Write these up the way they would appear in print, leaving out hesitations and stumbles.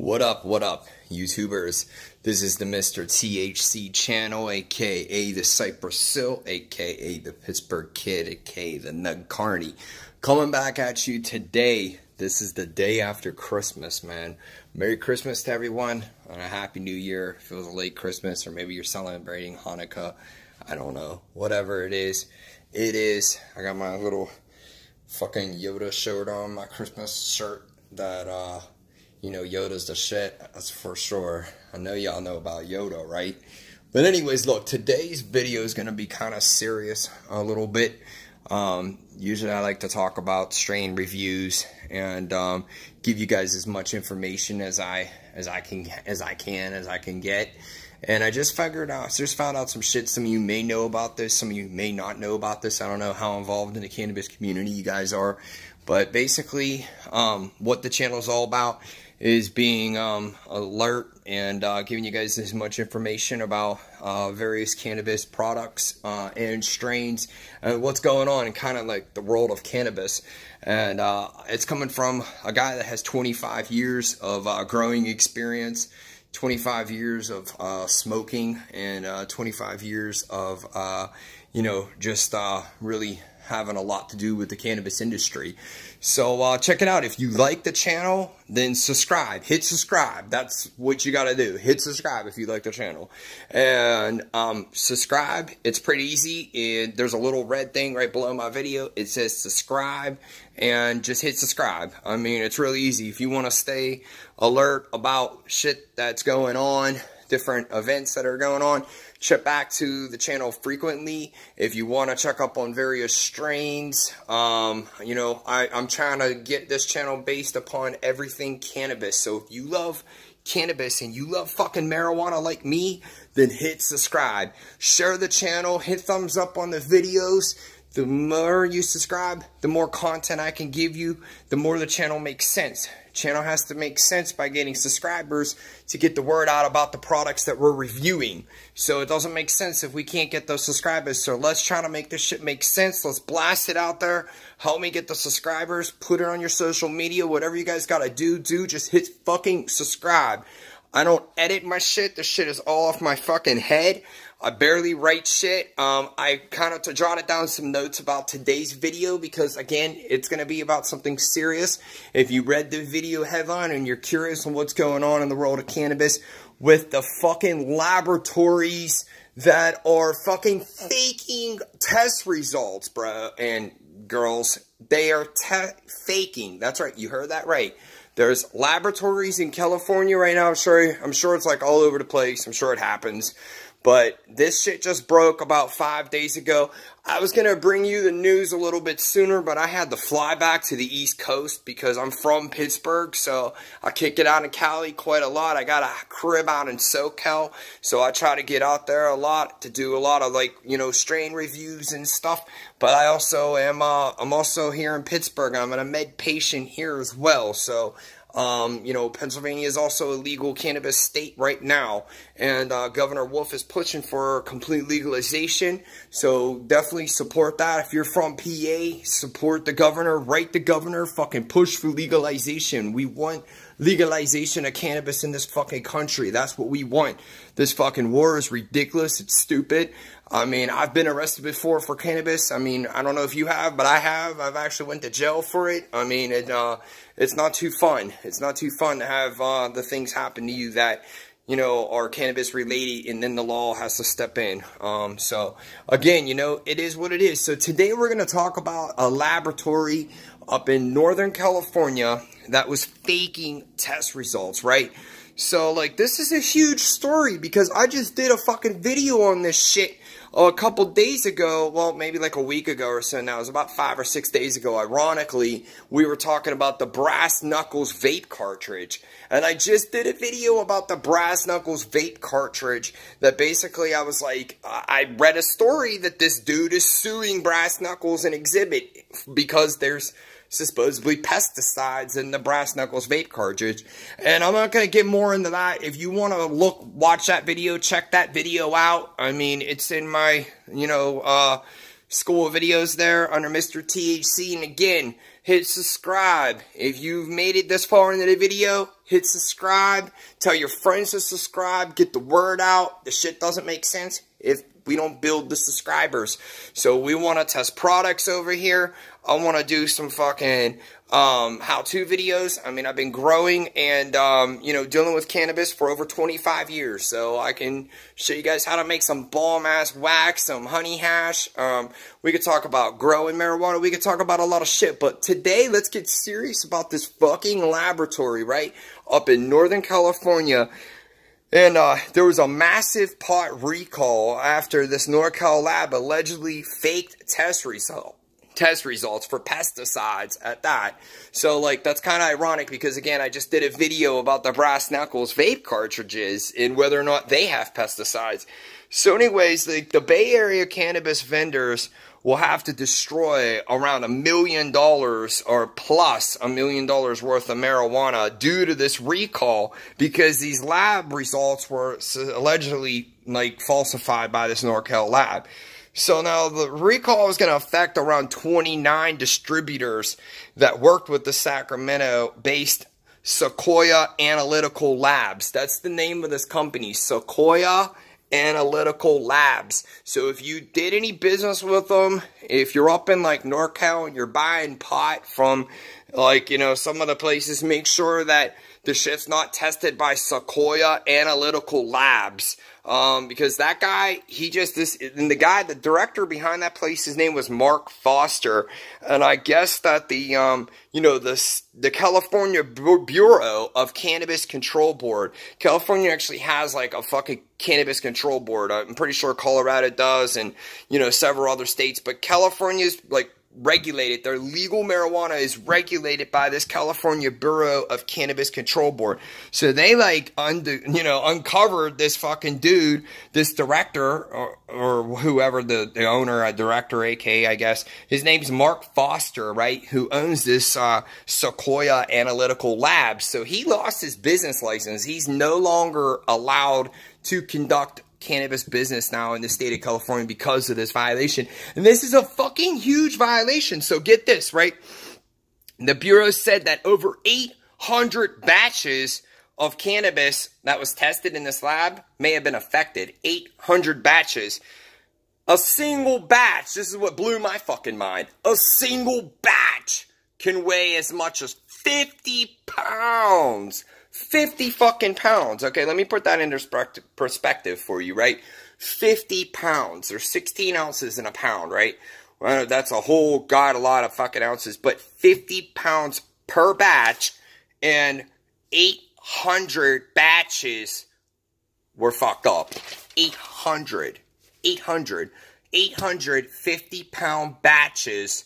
What up, YouTubers? This is the Mr. THC channel, aka the Cypress Sill, aka the Pittsburgh Kid, aka the Nug Carney. Coming back at you today. This is the day after Christmas, man. Merry Christmas to everyone, and a Happy New Year. If it was a late Christmas, or maybe you're celebrating Hanukkah. I don't know. Whatever it is, it is. I got my little fucking Yoda shirt on, my Christmas shirt that, you know, Yoda's the shit, that's for sure. I know y'all know about Yoda, right? But anyways, look, today's video is going to be kind of serious a little bit. Usually I like to talk about strain reviews and give you guys as much information as I can get. And I just found out some shit. Some of you may know about this, some of you may not know about this. I don't know how involved in the cannabis community you guys are. But basically, what the channel is all about is being alert and giving you guys as much information about various cannabis products and strains and what's going on in kind of like the world of cannabis. And it's coming from a guy that has 25 years of growing experience, 25 years of smoking, and 25 years of, you know, just really having a lot to do with the cannabis industry. So check it out. If you like the channel, then subscribe. Hit subscribe. That's what you gotta do. Hit subscribe if you like the channel. And subscribe. It's pretty easy. There's a little red thing right below my video. It says subscribe, and just hit subscribe. I mean, it's really easy. If you want to stay alert about shit that's going on, different events that are going on, check back to the channel frequently. If you want to check up on various strains, you know, I'm trying to get this channel based upon everything cannabis. So if you love cannabis and you love fucking marijuana like me, then hit subscribe. Share the channel, hit thumbs up on the videos. The more you subscribe, the more content I can give you, the more the channel makes sense. Channel has to make sense by getting subscribers to get the word out about the products that we're reviewing. So it doesn't make sense if we can't get those subscribers. So let's try to make this shit make sense. Let's blast it out there. Help me get the subscribers. Put it on your social media. Whatever you guys gotta do, just hit fucking subscribe. I don't edit my shit. This shit is all off my fucking head. I barely write shit. I kind of jotted down some notes about today's video because, again, it's going to be about something serious. If you read the video headline and you're curious on what's going on in the world of cannabis with the fucking laboratories that are fucking faking test results, bro, and girls, they are faking. That's right. You heard that right. There's laboratories in California right now. I'm sure it's like all over the place. I'm sure it happens. But this shit just broke about 5 days ago. I was going to bring you the news a little bit sooner, but I had to fly back to the East Coast because I'm from Pittsburgh, so I kick it out in Cali quite a lot. I got a crib out in SoCal, so I try to get out there a lot to do a lot of, like, you know, strain reviews and stuff. But I also am, I'm also here in Pittsburgh. I'm a med patient here as well, so you know, Pennsylvania is also a legal cannabis state right now, and Governor Wolf is pushing for complete legalization, so definitely support that. If you're from PA, support the governor, write the governor, fucking push for legalization. We want legalization of cannabis in this fucking country. That's what we want. This fucking war is ridiculous. It's stupid. I mean, I've been arrested before for cannabis. I mean, I don't know if you have, but I have. I've actually went to jail for it. I mean, it's not too fun. It's not too fun to have the things happen to you that, you know, are cannabis related, and then the law has to step in. So, again, you know, it is what it is. So today we're going to talk about a laboratory up in Northern California that was faking test results, right? So, like, this is a huge story because I just did a fucking video on this shit a couple days ago. Well, maybe like a week ago or so now. It was about 5 or 6 days ago. Ironically, we were talking about the Brass Knuckles vape cartridge. And I just did a video about the Brass Knuckles vape cartridge that basically I was like, I read a story that this dude is suing Brass Knuckles and Exhibit because there's supposedly pesticides in the Brass Knuckles vape cartridge. And I'm not going to get more into that. If you want to watch that video, check that video out. I mean, it's in my, you know, school of videos there under Mr. THC. And again, hit subscribe. If you've made it this far into the video, hit subscribe. Tell your friends to subscribe. Get the word out. The shit doesn't make sense if we don't build the subscribers. So we want to test products over here. I want to do some fucking how-to videos. I mean, I've been growing and, you know, dealing with cannabis for over 25 years. So I can show you guys how to make some bomb-ass wax, some honey hash. We could talk about growing marijuana. We could talk about a lot of shit. But today, let's get serious about this fucking laboratory, right? Up in Northern California. And there was a massive pot recall after this NorCal lab allegedly faked test results for pesticides at that. So, like, that's kind of ironic because, again, I just did a video about the brass knuckles vape cartridges and whether or not they have pesticides. So, anyways, the Bay Area cannabis vendors will have to destroy around $1 million or plus $1 million worth of marijuana due to this recall because these lab results were allegedly, like, falsified by this NorCal lab. So now the recall is going to affect around 29 distributors that worked with the Sacramento-based Sequoia Analytical Labs. That's the name of this company, Sequoia Analytical Labs. So if you did any business with them, if you're up in like NorCal and you're buying pot from like, you know, some of the places, make sure that the shit's not tested by Sequoia Analytical Labs. Because that guy, the director behind that place, his name was Mark Foster. And I guess that the California Bureau of Cannabis Control Board, California actually has like a fucking cannabis control board. I'm pretty sure Colorado does and, you know, several other states. But California's like regulated. Their legal marijuana is regulated by this California Bureau of Cannabis Control Board. So they like uncovered this fucking dude, this director or whoever the owner, director, aka I guess his name's Mark Foster, right? Who owns this Sequoia Analytical Labs. So he lost his business license. He's no longer allowed to conduct cannabis business now in the state of California because of this violation. And this is a fucking huge violation. So get this, right? The Bureau said that over 800 batches of cannabis that was tested in this lab may have been affected. 800 batches. A single batch, this is what blew my fucking mind. A single batch can weigh as much as 50 pounds. 50 fucking pounds. Okay, let me put that into perspective for you, right? 50 pounds. There's 16 ounces in a pound, right? Well, that's a whole a lot of fucking ounces. But 50 pounds per batch and 800 batches were fucked up. 850 pound batches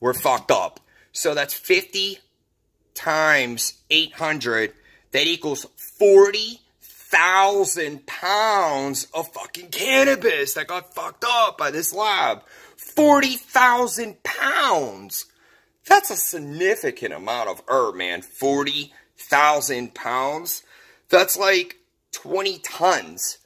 were fucked up. So that's 50 times 800. That equals 40,000 pounds of fucking cannabis that got fucked up by this lab. 40,000 pounds. That's a significant amount of herb, man. 40,000 pounds. That's like 20 tons.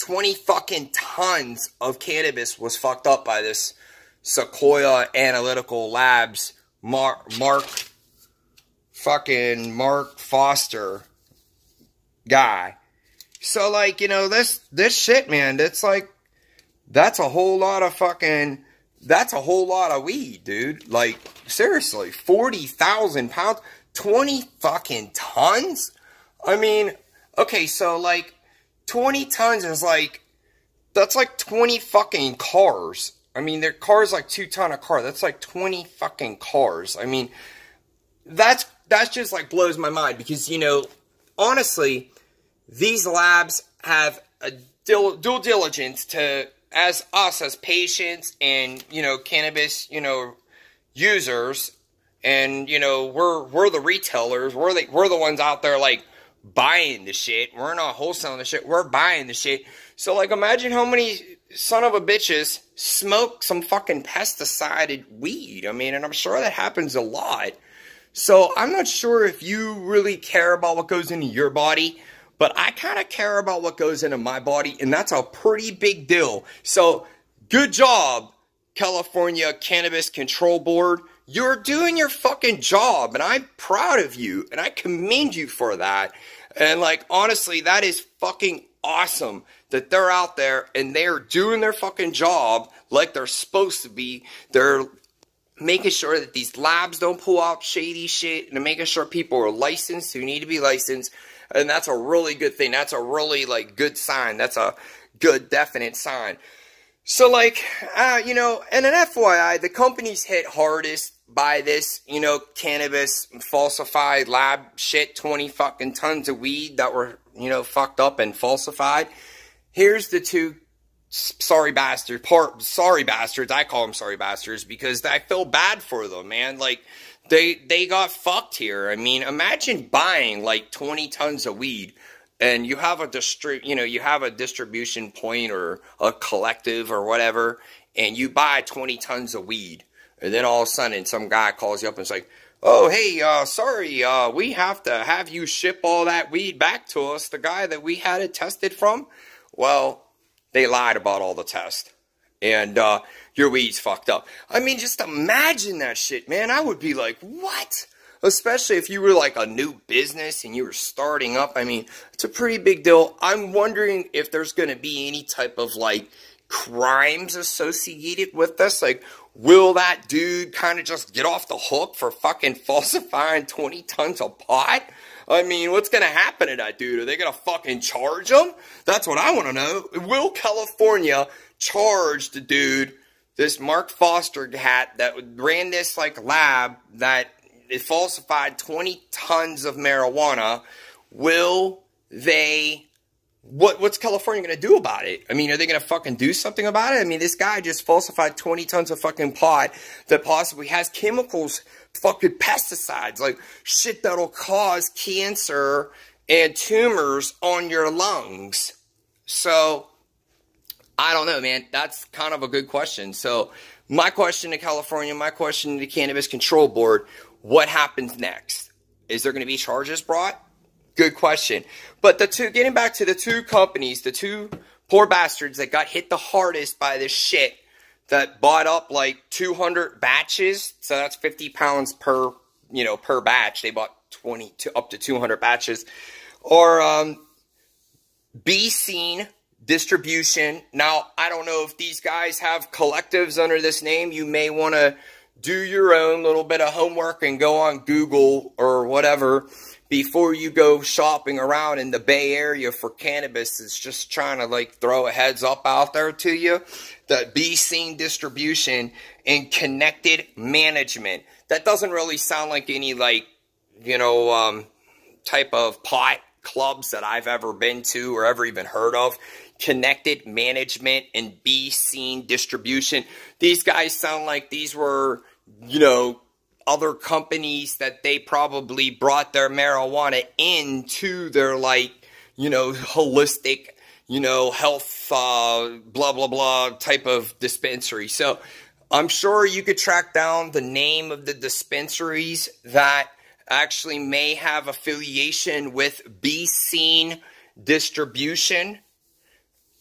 20 fucking tons of cannabis was fucked up by this Sequoia Analytical Labs Mark Foster guy. So, like, you know, this shit, man, that's like, that's a whole lot of weed, dude. Like, seriously, 40,000 pounds, 20 fucking tons? I mean, okay, so, like, 20 tons is like, that's like 20 fucking cars. I mean, their car's like 2 ton a car. That's like 20 fucking cars. I mean, that's just like blows my mind because, you know, honestly, these labs have a due diligence to, as us as patients and, you know, cannabis, you know, users, and, you know, we're the retailers, we're the ones out there like buying the shit. We're not wholesaling the shit, we're buying the shit. So, like, imagine how many son of a bitches smoke some fucking pesticided weed. I mean, and I'm sure that happens a lot. So, I'm not sure if you really care about what goes into your body, but I kind of care about what goes into my body, and that's a pretty big deal. So, good job, California Cannabis Control Board. you're doing your fucking job, and I'm proud of you, and I commend you for that. And, like, honestly, that is fucking awesome that they're out there and they're doing their fucking job like they're supposed to be. They're making sure that these labs don't pull out shady shit, and making sure people are licensed who need to be licensed. And that's a really good thing. That's a really, like, good sign. That's a good, definite sign. So, like, you know, and an FYI, the companies hit hardest by this, you know, cannabis falsified lab shit, 20 fucking tons of weed that were, you know, fucked up and falsified. Here's the two sorry bastards, I call them sorry bastards because I feel bad for them, man. Like, they got fucked here. I mean, imagine buying, like, 20 tons of weed. And you have a distribution point or a collective or whatever, and you buy 20 tons of weed, and then all of a sudden some guy calls you up and is like, "Oh, hey, sorry, we have to have you ship all that weed back to us, the guy that we had it tested from." Well, they lied about all the tests, and your weed's fucked up. I mean, just imagine that shit, man. I would be like, what? Especially if you were like a new business and you were starting up. I mean, it's a pretty big deal. I'm wondering if there's going to be any type of like crimes associated with this. Like, will that dude kind of just get off the hook for fucking falsifying 20 tons of pot? I mean, what's going to happen to that dude? Are they going to fucking charge him? That's what I want to know. Will California charge the dude, this Mark Foster hat that ran this like lab that it falsified 20 tons of marijuana? Will they, what's California going to do about it? I mean, are they going to fucking do something about it? I mean, this guy just falsified 20 tons of fucking pot that possibly has chemicals, fucking pesticides, like shit that'll cause cancer and tumors on your lungs. So, I don't know, man. That's kind of a good question. So, my question to California, my question to the Cannabis Control Board, what happens next? Is there going to be charges brought? Good question. But getting back to the two companies, the two poor bastards that got hit the hardest by this shit, that bought up like 200 batches, so that's 50 pounds per, you know, per batch. They bought up to 200 batches. Or Be Seen Distribution. Now, I don't know if these guys have collectives under this name. You may want to do your own little bit of homework and go on Google or whatever before you go shopping around in the Bay Area for cannabis. It's just trying to like throw a heads up out there to you. That Be Seen Distribution and Connected Management. That doesn't really sound like any like, you know, type of pot clubs that I've ever been to or ever even heard of. Connected Management and Be Seen Distribution. These guys sound like these were, you know, other companies that they probably brought their marijuana into their, like, you know, holistic, you know, health, blah, blah, blah type of dispensary. So I'm sure you could track down the name of the dispensaries that actually may have affiliation with Be Seen Distribution.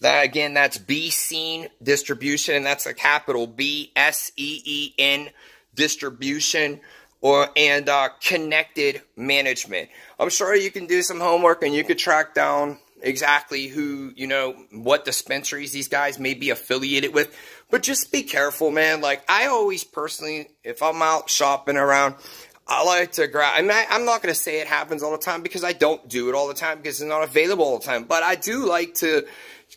That, again, that's Be Seen Distribution, and that's a capital B, S-E-E-N Distribution, and Connected Management. I'm sure you can do some homework and you could track down exactly who, you know, what dispensaries these guys may be affiliated with. But just be careful, man. Like, I always personally, if I'm out shopping around, I like to grab, I mean, I'm not going to say it happens all the time because I don't do it all the time because it's not available all the time. But I do like to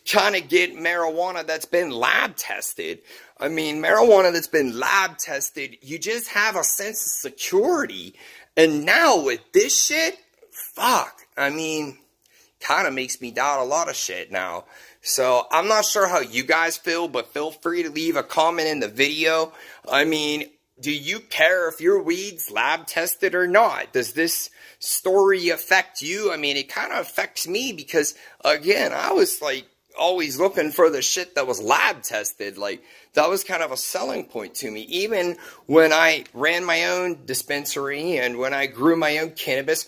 kind of get marijuana that's been lab tested. I mean, marijuana that's been lab tested, you just have a sense of security. And now with this shit, fuck. I mean, kind of makes me doubt a lot of shit now. So, I'm not sure how you guys feel, but feel free to leave a comment in the video. I mean, do you care if your weed's lab tested or not? Does this story affect you? I mean, it kind of affects me because, again, I was like always looking for the shit that was lab tested. Like, that was kind of a selling point to me. Even when I ran my own dispensary and when I grew my own cannabis,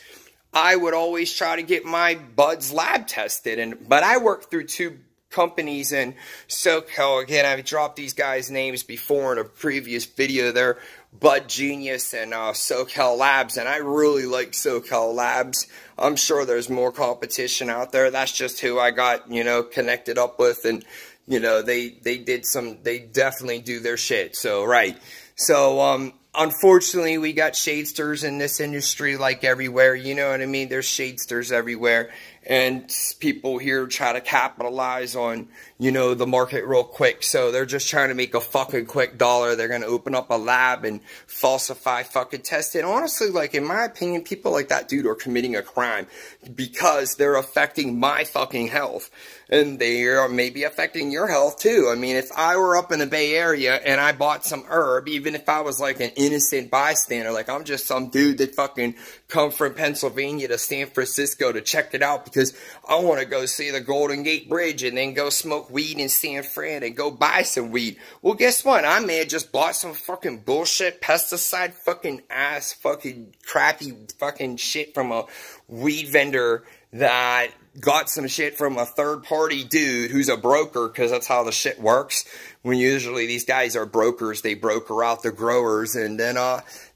I would always try to get my buds lab tested. But I worked through two companies in SoCal. Again, I've dropped these guys' names before in a previous video there. Bud Genius and SoCal Labs, and I really like SoCal Labs. I'm sure there's more competition out there. That's just who I got, you know, connected up with, and you know, they definitely do their shit. So right. So unfortunately, we got shadesters in this industry like everywhere, you know what I mean? There's shadesters everywhere, and people here try to capitalize on, you know, the market real quick. So they're just trying to make a fucking quick dollar. They're going to open up a lab and falsify fucking tests. And honestly, like, in my opinion, people like that dude are committing a crime because they're affecting my fucking health. And they are maybe affecting your health too. I mean, if I were up in the Bay Area and I bought some herb, even if I was like an innocent bystander, like I'm just some dude that fucking come from Pennsylvania to San Francisco to check it out because I want to go see the Golden Gate Bridge and then go smoke weed in San Fran and go buy some weed. Well, guess what? I may have just bought some fucking bullshit pesticide fucking ass fucking crappy fucking shit from a weed vendor that got some shit from a third-party dude who's a broker, because that's how the shit works. When usually these guys are brokers, they broker out the growers, and then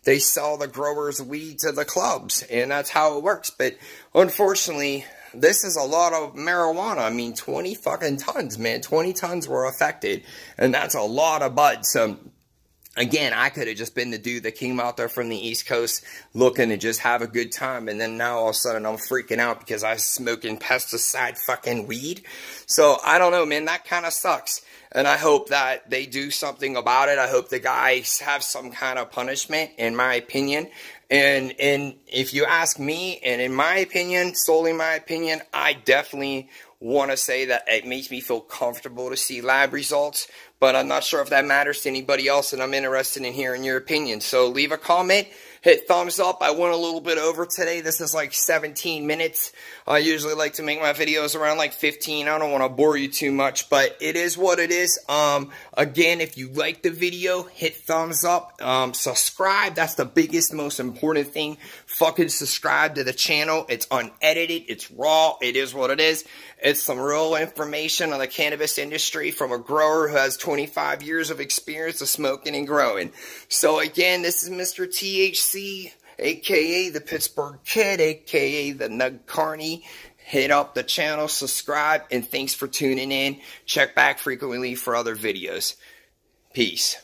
they sell the growers weed to the clubs, and that's how it works. But unfortunately, this is a lot of marijuana. I mean, 20 fucking tons, man. 20 tons were affected, and that's a lot of bud. So again, I could have just been the dude that came out there from the East Coast looking to just have a good time, and then now all of a sudden I'm freaking out because I'm smoking pesticide fucking weed. So I don't know, man, that kind of sucks. And I hope that they do something about it. I hope the guys have some kind of punishment, in my opinion. And if you ask me, and in my opinion, solely my opinion, I definitely want to say that it makes me feel comfortable to see lab results, but I'm not sure if that matters to anybody else, and I'm interested in hearing your opinion. So leave a comment, hit thumbs up. I went a little bit over today. This is like 17 minutes. I usually like to make my videos around like 15. I don't want to bore you too much, but it is what it is. Again, if you like the video, hit thumbs up. Subscribe. That's the biggest, most important thing. Fucking subscribe to the channel. It's unedited. It's raw. It is what it is. It's some real information on the cannabis industry from a grower who has 25 years of experience of smoking and growing. So again, this is Mr. THC, aka the Pittsburgh Kid, aka the Nug Carney. Hit up the channel, subscribe, and thanks for tuning in. Check back frequently for other videos. Peace.